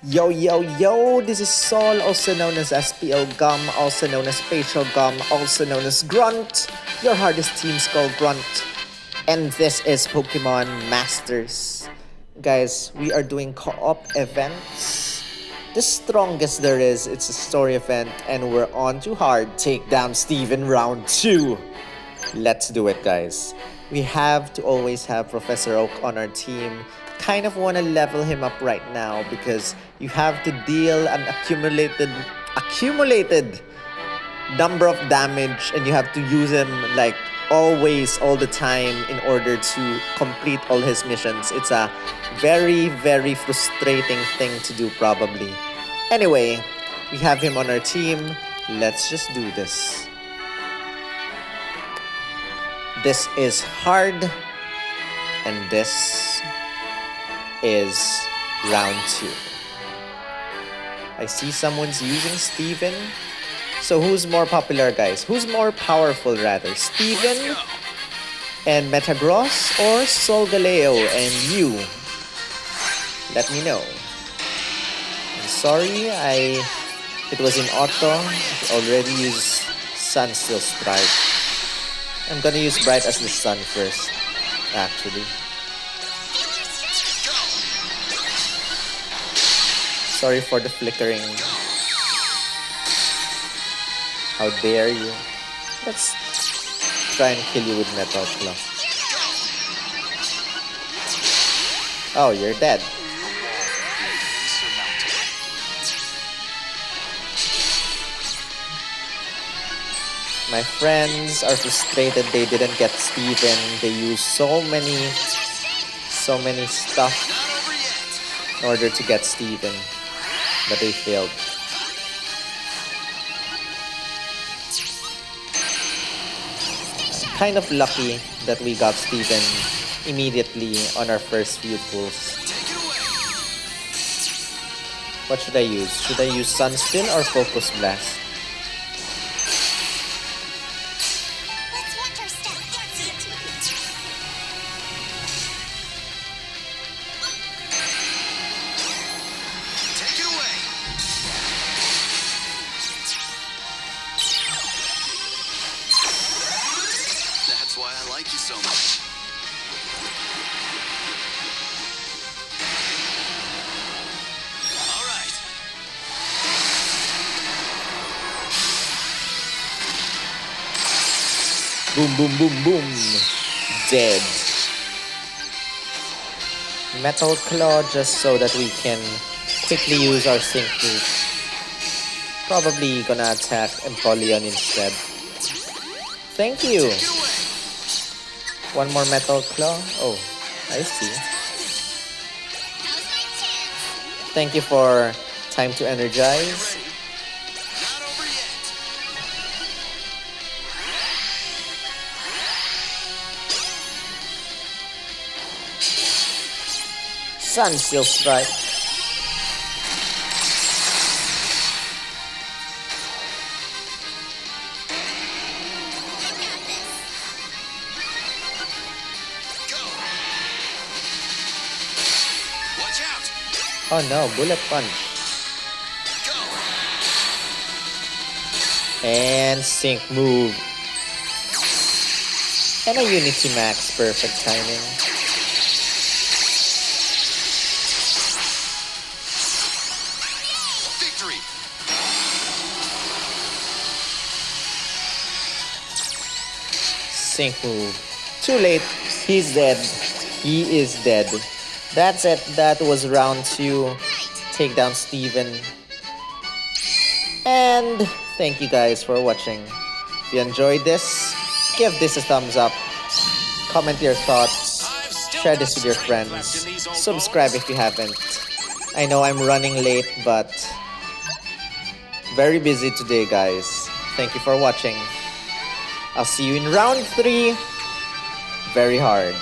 Yo, yo, yo, this is Sol, also known as SPL Gum, also known as Spatial Gum, also known as Grunt, your hardest team skull Grunt. And this is Pokemon Masters. Guys, we are doing co-op events. The strongest there is, it's a story event, and we're on to hard take down Steven round 2. Let's do it, guys. We have to always have Professor Oak on our team. Kind of want to level him up right now because you have to deal an accumulated number of damage, and you have to use him like always, all the time, in order to complete all his missions. It's a very, very frustrating thing to do, probably. Anyway, we have him on our team. Let's just do this. This is hard, and this is round 2. I see someone's using Steven. So who's more popular, guys? Who's more powerful, rather? Steven and Metagross, or Solgaleo and you? Let me know. I'm sorry, it was in auto. I already used Sunsteel Strike. I'm gonna use Bright as the Sun first, actually. Sorry for the flickering. How dare you? Let's try and kill you with Metal Claw. Oh, you're dead. My friends are frustrated they didn't get Steven. They used so many stuff in order to get Steven, but they failed. I'm kind of lucky that we got Steven immediately on our first few pulls. What should I use? Should I use Sunspin or Focus Blast? That's why I like you so much. All right. Boom, boom, boom, boom. Dead. Metal Claw just so that we can quickly use our Sync move. Probably gonna attack Empoleon instead. Thank you. One more Metal Claw. Oh, I see. Thank you for time to energize. Not over yet. Sunsteel Strike. Oh no, Bullet Punch. And Sync move. And a Unity Max, perfect timing. Victory. Sync move. Too late. He's dead. He is dead. That's it. That was round 2. Take down Steven. And thank you guys for watching. If you enjoyed this, give this a thumbs up. Comment your thoughts. Share this with your friends. Subscribe if you haven't. I know I'm running late, but very busy today, guys. Thank you for watching. I'll see you in round 3. Very hard.